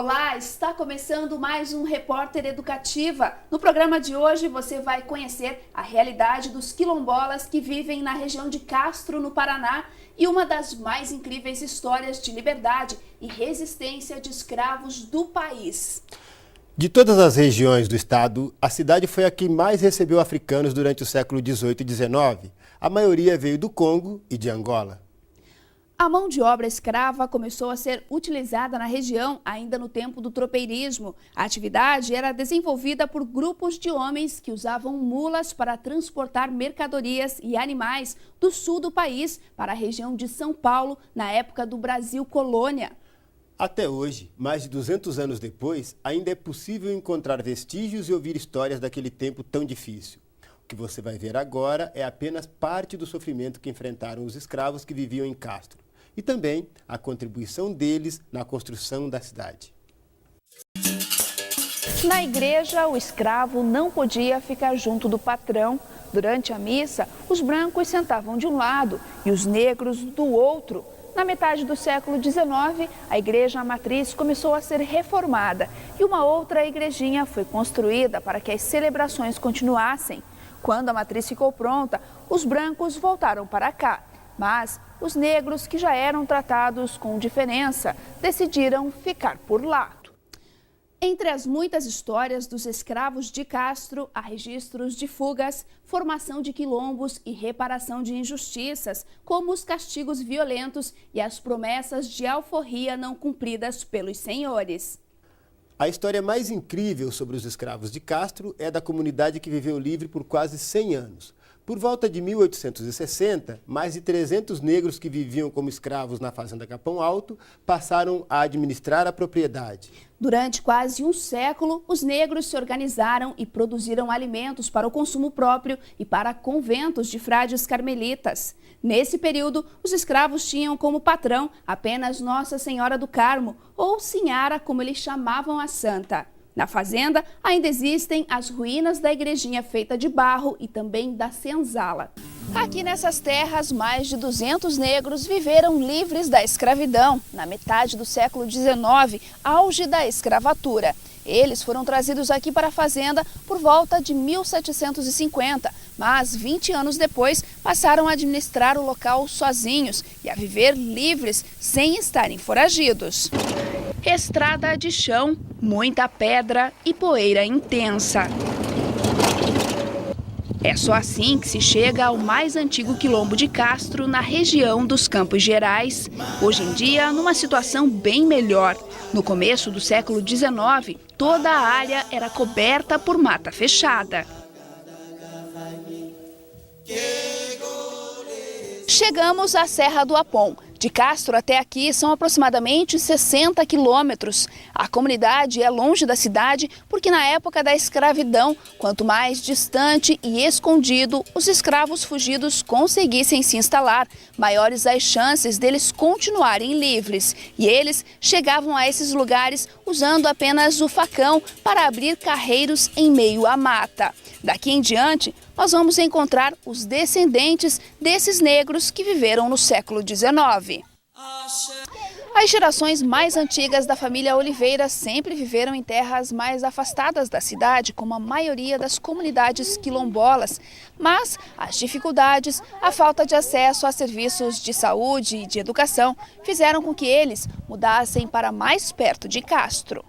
Olá, está começando mais um Repórter Educativa. No programa de hoje você vai conhecer a realidade dos quilombolas que vivem na região de Castro, no Paraná, e uma das mais incríveis histórias de liberdade e resistência de escravos do país. De todas as regiões do estado, a cidade foi a que mais recebeu africanos durante o século XVIII e XIX. A maioria veio do Congo e de Angola. A mão de obra escrava começou a ser utilizada na região ainda no tempo do tropeirismo. A atividade era desenvolvida por grupos de homens que usavam mulas para transportar mercadorias e animais do sul do país para a região de São Paulo, na época do Brasil colônia. Até hoje, mais de 200 anos depois, ainda é possível encontrar vestígios e ouvir histórias daquele tempo tão difícil. O que você vai ver agora é apenas parte do sofrimento que enfrentaram os escravos que viviam em Castro. E também a contribuição deles na construção da cidade. Na igreja, o escravo não podia ficar junto do patrão. Durante a missa, os brancos sentavam de um lado e os negros do outro. Na metade do século XIX, a igreja matriz começou a ser reformada e uma outra igrejinha foi construída para que as celebrações continuassem. Quando a matriz ficou pronta, os brancos voltaram para cá. Mas os negros, que já eram tratados com diferença, decidiram ficar por lá. Entre as muitas histórias dos escravos de Castro, há registros de fugas, formação de quilombos e reparação de injustiças, como os castigos violentos e as promessas de alforria não cumpridas pelos senhores. A história mais incrível sobre os escravos de Castro é da comunidade que viveu livre por quase 100 anos. Por volta de 1860, mais de 300 negros que viviam como escravos na fazenda Capão Alto passaram a administrar a propriedade. Durante quase um século, os negros se organizaram e produziram alimentos para o consumo próprio e para conventos de frades carmelitas. Nesse período, os escravos tinham como patrão apenas Nossa Senhora do Carmo, ou Sinhara, como eles chamavam a santa. Na fazenda, ainda existem as ruínas da igrejinha feita de barro e também da senzala. Aqui nessas terras, mais de 200 negros viveram livres da escravidão, na metade do século XIX, auge da escravatura. Eles foram trazidos aqui para a fazenda por volta de 1750, mas 20 anos depois passaram a administrar o local sozinhos e a viver livres sem estarem foragidos. Estrada de chão, muita pedra e poeira intensa. É só assim que se chega ao mais antigo quilombo de Castro, na região dos Campos Gerais. Hoje em dia, numa situação bem melhor. No começo do século XIX, toda a área era coberta por mata fechada. Chegamos à Serra do Apom. De Castro até aqui são aproximadamente 60 quilômetros. A comunidade é longe da cidade porque na época da escravidão, quanto mais distante e escondido os escravos fugidos conseguissem se instalar, maiores as chances deles continuarem livres. E eles chegavam a esses lugares usando apenas o facão para abrir carreiros em meio à mata. Daqui em diante, nós vamos encontrar os descendentes desses negros que viveram no século XIX. As gerações mais antigas da família Oliveira sempre viveram em terras mais afastadas da cidade, como a maioria das comunidades quilombolas. Mas as dificuldades, a falta de acesso a serviços de saúde e de educação fizeram com que eles mudassem para mais perto de Castro.